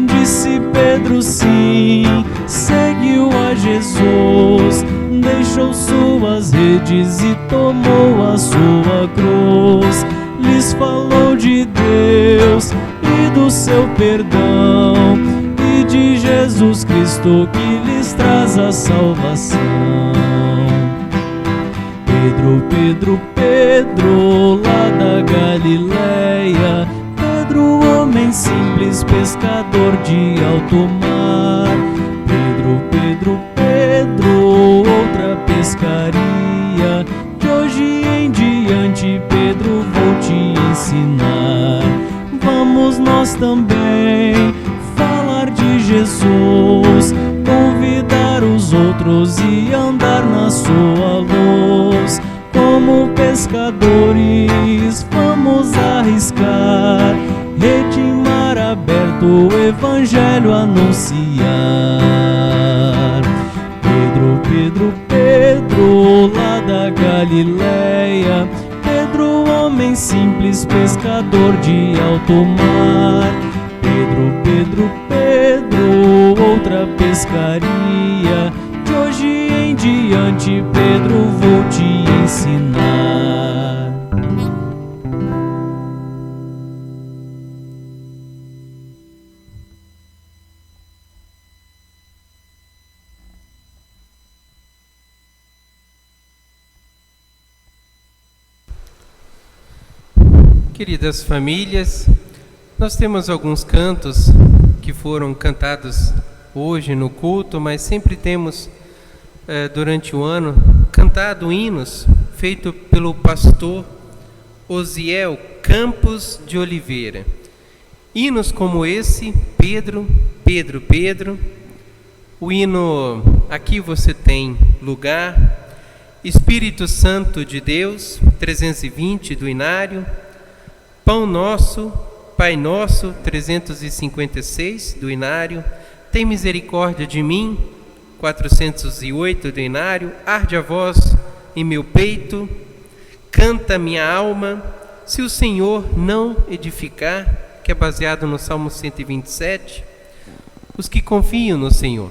Disse Pedro sim, seguiu a Jesus, deixou suas redes e tomou a sua cruz. Lhes falou de Deus e do seu perdão, e de Jesus Cristo que lhes traz a salvação. Pedro, Pedro, Pedro, lá da Galileia, Pedro, homem simples, pescador de alto mar. Pedro, Pedro, Pedro, outra pescaria, de hoje em diante, Pedro, vou te ensinar. Vamos nós também falar de Jesus, convidar os outros e andar na sua luz. Como pescadores, vamos arriscar, rede em mar aberto, o evangelho anunciar. Pedro, Pedro, Pedro, lá da Galileia, Pedro, homem simples, pescador de alto mar. Pedro, Pedro, Pedro, outra pescaria, de hoje em diante, Pedro, vou te ensinar. Queridas famílias, nós temos alguns cantos que foram cantados hoje no culto, mas sempre temos durante o ano, cantado hinos feito pelo pastor Osiel Campos de Oliveira. Hinos como esse, Pedro, Pedro, Pedro, o hino Aqui Você Tem Lugar, Espírito Santo de Deus, 320 do Inário, Pão Nosso, Pai Nosso, 356 do Inário, Tem Misericórdia de Mim, 408 do Inário, Arde a voz em meu peito, Canta minha alma, Se o Senhor não edificar, que é baseado no Salmo 127, Os que confiam no Senhor.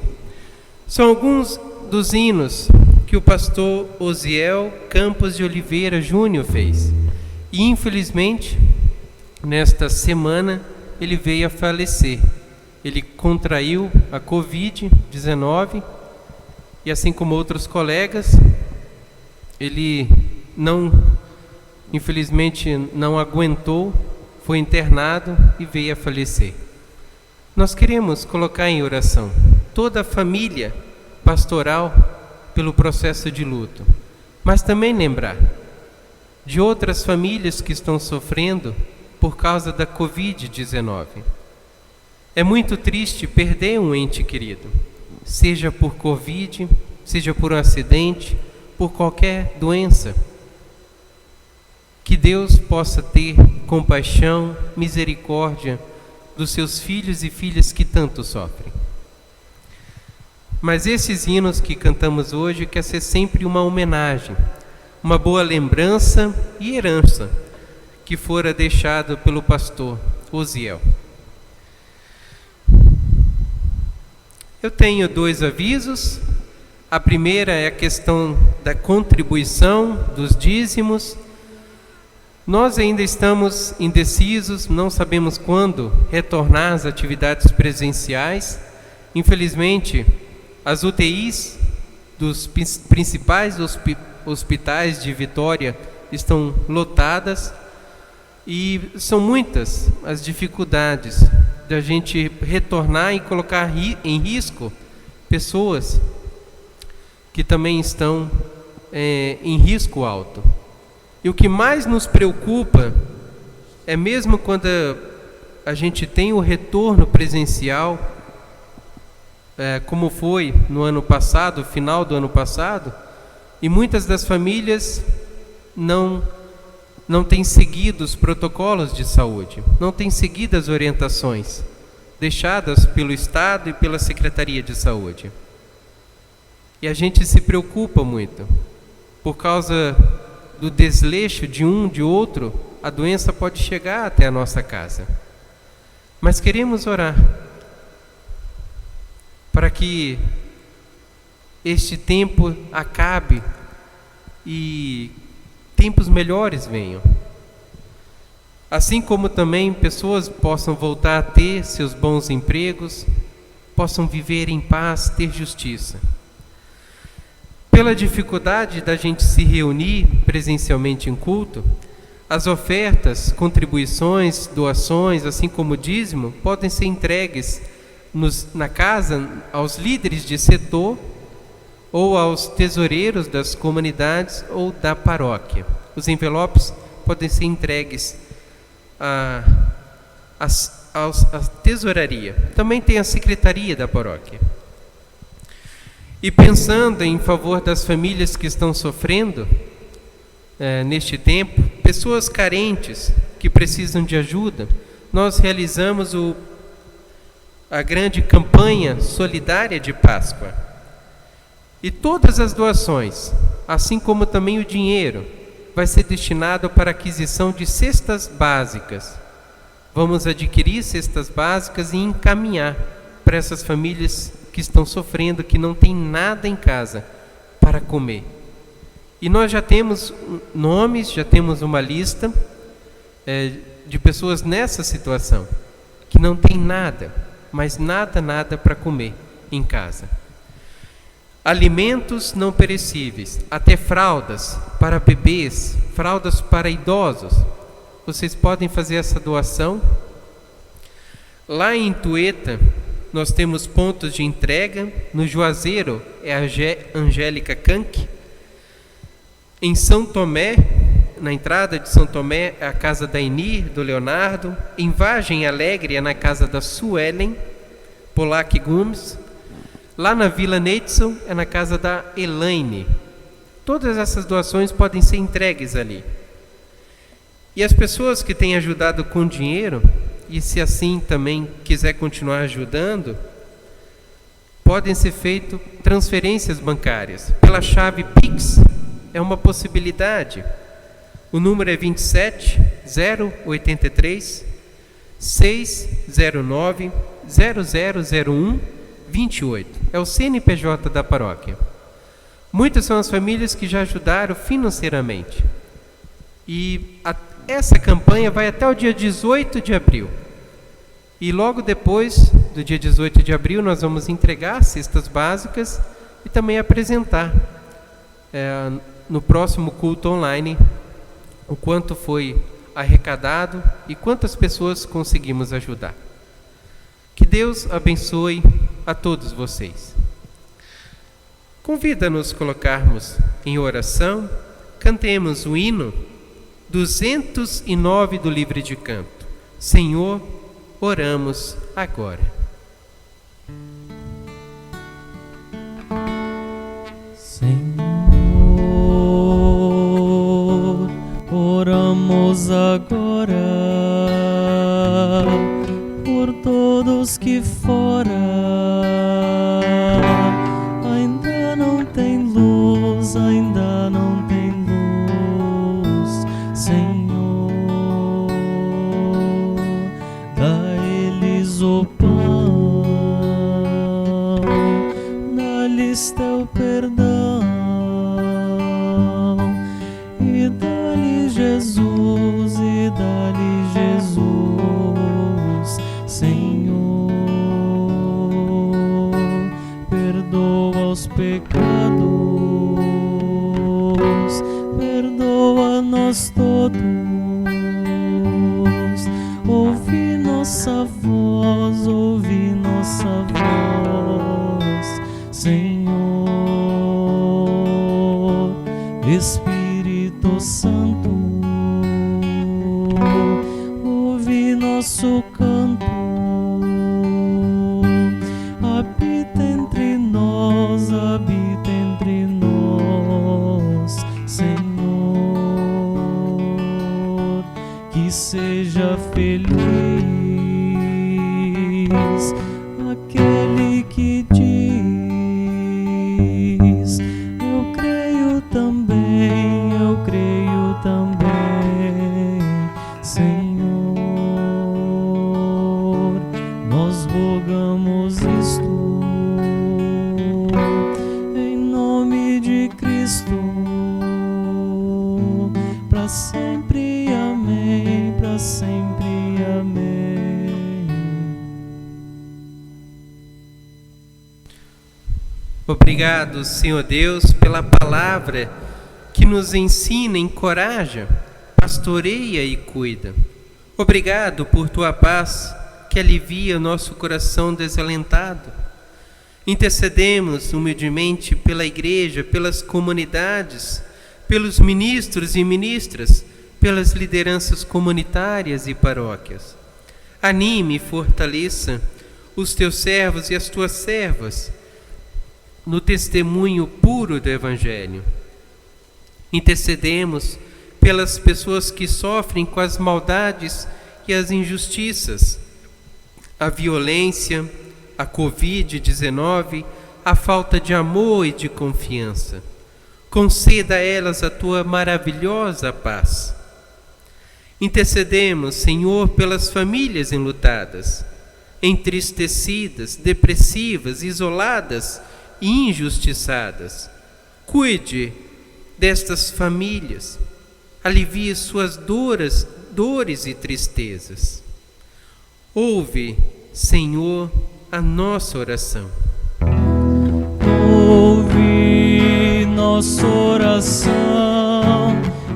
São alguns dos hinos que o pastor Osiel Campos de Oliveira Júnior fez. E infelizmente, nesta semana, ele veio a falecer. Ele contraiu a Covid-19 e, assim como outros colegas, ele infelizmente não aguentou, foi internado e veio a falecer. Nós queremos colocar em oração toda a família pastoral pelo processo de luto, mas também lembrar de outras famílias que estão sofrendo por causa da Covid-19. É muito triste perder um ente querido, seja por Covid, seja por um acidente, por qualquer doença. Que Deus possa ter compaixão, misericórdia dos seus filhos e filhas que tanto sofrem. Mas esses hinos que cantamos hoje quer ser sempre uma homenagem, uma boa lembrança e herança que fora deixado pelo pastor Osiel. Eu tenho 2 avisos. A primeira é a questão da contribuição dos dízimos. Nós ainda estamos indecisos, não sabemos quando retornar às atividades presenciais. Infelizmente, as UTIs dos principais hospitais de Vitória estão lotadas e são muitas as dificuldades de a gente retornar e colocar em risco pessoas que também estão em risco alto. E o que mais nos preocupa é mesmo quando a gente tem o retorno presencial, como foi no ano passado, final do ano passado, e muitas das famílias não têm seguido os protocolos de saúde, não têm seguido as orientações deixadas pelo Estado e pela Secretaria de Saúde. E a gente se preocupa muito, por causa do desleixo de um, de outro, a doença pode chegar até a nossa casa. Mas queremos orar para que este tempo acabe e tempos melhores venham. Assim como também pessoas possam voltar a ter seus bons empregos, possam viver em paz, ter justiça. Pela dificuldade da gente se reunir presencialmente em culto, as ofertas, contribuições, doações, assim como o dízimo, podem ser entregues na casa aos líderes de setor ou aos tesoureiros das comunidades ou da paróquia. Os envelopes podem ser entregues à tesouraria. Também tem a secretaria da paróquia. E pensando em favor das famílias que estão sofrendo neste tempo, pessoas carentes que precisam de ajuda, nós realizamos a grande campanha solidária de Páscoa. E todas as doações, assim como também o dinheiro, vai ser destinado para a aquisição de cestas básicas. Vamos adquirir cestas básicas e encaminhar para essas famílias que estão sofrendo, que não tem nada em casa para comer. E nós já temos nomes, já temos uma lista de pessoas nessa situação, que não tem nada, mas nada para comer em casa. Alimentos não perecíveis, até fraldas para bebês, fraldas para idosos. Vocês podem fazer essa doação. Lá em Itueta, nós temos pontos de entrega. No Juazeiro é a Angélica Kank. Em São Tomé, na entrada de São Tomé, é a casa da Enir, do Leonardo. Em Vargem Alegre é na casa da Suelen Polac Gomes. Lá na Vila Neidson é na casa da Elaine. Todas essas doações podem ser entregues ali. E as pessoas que têm ajudado com dinheiro, e se assim também quiser continuar ajudando, podem ser feitas transferências bancárias pela chave Pix. É uma possibilidade. O número é 27 083 609 0001 28. É o CNPJ da paróquia. Muitas são as famílias que já ajudaram financeiramente. E essa campanha vai até o dia 18 de abril. E logo depois do dia 18 de abril nós vamos entregar cestas básicas e também apresentar no próximo culto online o quanto foi arrecadado e quantas pessoas conseguimos ajudar. Que Deus abençoe a todos vocês. Convido a nos colocarmos em oração. Cantemos o hino 209 do livro de canto. Senhor, oramos agora. Senhor, oramos agora por todos que fora ainda não tem luz, ainda não tem luz. Senhor, dá-lhes o pão, dá-lhes teu perdão e dá-lhe Jesus, e dá-lhe Jesus. Senhor, perdoa os pecados, perdoa-nos todos, ouve nossa voz, ouve nossa voz. Senhor, Espírito Santo, ouve nosso canto, habita entre nós, habita entre nós. Senhor, que seja feliz aquele que diz: eu creio também, eu creio também. Senhor, nós rogamos isto em nome de Cristo, para sempre, amém, para sempre, amém. Obrigado, Senhor Deus, pela palavra que nos ensina, encoraja, pastoreia e cuida. Obrigado por tua paz que alivia nosso coração desalentado. Intercedemos humildemente pela igreja, pelas comunidades, pelos ministros e ministras, pelas lideranças comunitárias e paróquias. Anime e fortaleça os teus servos e as tuas servas no testemunho puro do Evangelho. Intercedemos pelas pessoas que sofrem com as maldades e as injustiças, a violência, a Covid-19, a falta de amor e de confiança. Conceda a elas a tua maravilhosa paz. Intercedemos, Senhor, pelas famílias enlutadas, entristecidas, depressivas, isoladas e injustiçadas. Cuide destas famílias, alivie suas dores e tristezas. Ouve, Senhor, a nossa oração. Ouve nossa oração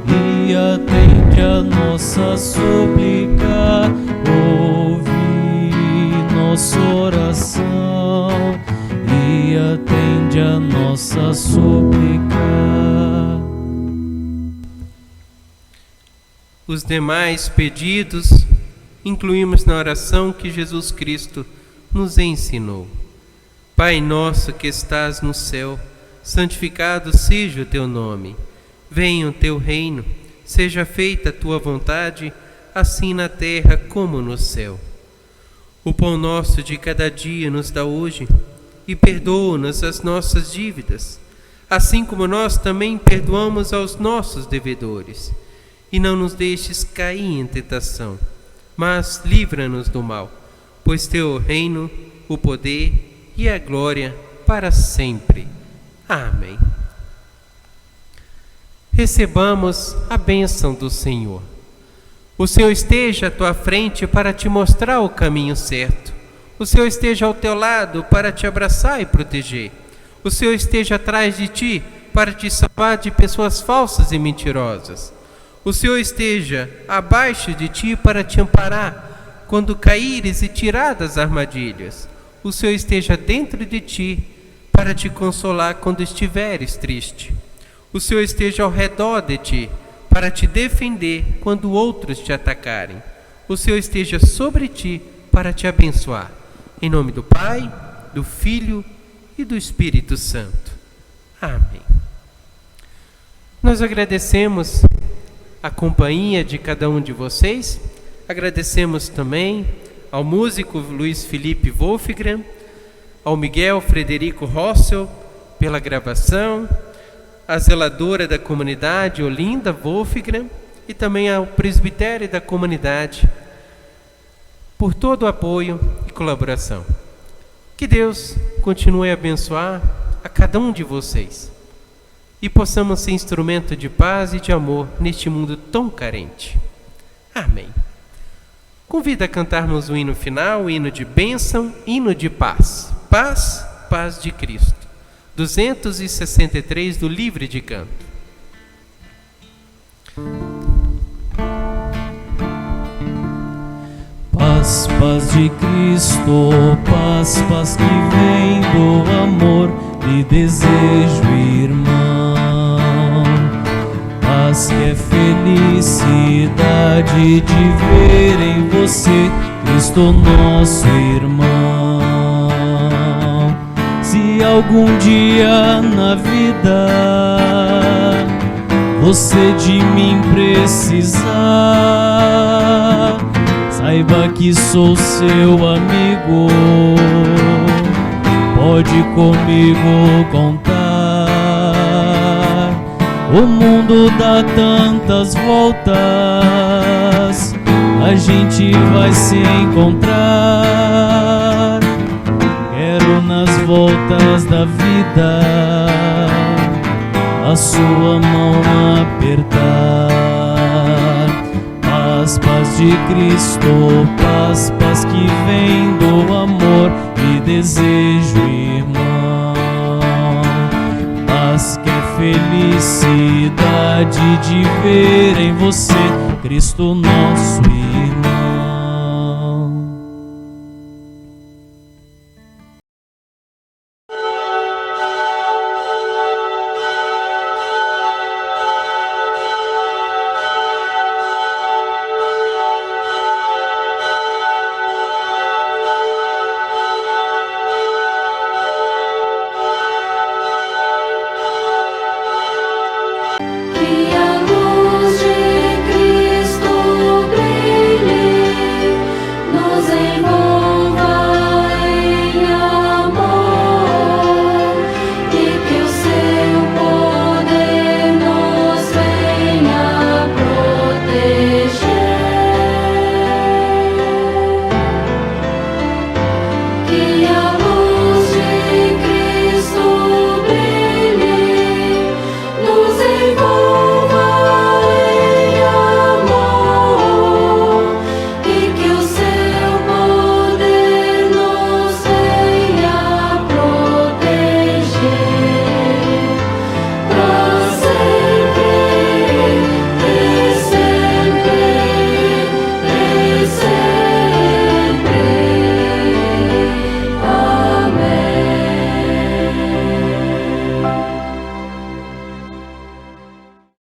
e atende a nossa súplica. Ouve nossa oração atende a nossa súplica. Os demais pedidos incluímos na oração que Jesus Cristo nos ensinou. Pai nosso que estás no céu, santificado seja o teu nome. Venha o teu reino, seja feita a tua vontade, assim na terra como no céu. O pão nosso de cada dia nos dá hoje, e perdoa-nos as nossas dívidas, assim como nós também perdoamos aos nossos devedores. E não nos deixes cair em tentação, mas livra-nos do mal, pois teu é o reino, o poder e a glória para sempre. Amém. Recebamos a bênção do Senhor. O Senhor esteja à tua frente para te mostrar o caminho certo. O Senhor esteja ao teu lado para te abraçar e proteger. O Senhor esteja atrás de ti para te salvar de pessoas falsas e mentirosas. O Senhor esteja abaixo de ti para te amparar quando caíres e tirar das armadilhas. O Senhor esteja dentro de ti para te consolar quando estiveres triste. O Senhor esteja ao redor de ti para te defender quando outros te atacarem. O Senhor esteja sobre ti para te abençoar. Em nome do Pai, do Filho e do Espírito Santo. Amém. Nós agradecemos a companhia de cada um de vocês. Agradecemos também ao músico Luiz Felipe Wolfgram, ao Miguel Frederico Rossel pela gravação, à zeladora da comunidade Olinda Wolfgram e também ao presbitério da comunidade por todo o apoio e colaboração. Que Deus continue a abençoar a cada um de vocês e possamos ser instrumento de paz e de amor neste mundo tão carente. Amém. Convido a cantarmos o hino final, o hino de bênção, hino de paz. Paz, paz de Cristo. 263 do Livro de Canto. Paz, paz de Cristo, paz, paz que vem do amor, lhe desejo, irmão. Paz que é felicidade de ver em você Cristo nosso irmão. Se algum dia na vida você de mim precisar, saiba que sou seu amigo, pode comigo contar. O mundo dá tantas voltas, a gente vai se encontrar. Quero nas voltas da vida a sua mão apertar. Paz, paz de Cristo, paz, paz que vem do amor, e desejo, irmão. Paz que é felicidade de ver em você Cristo nosso irmão.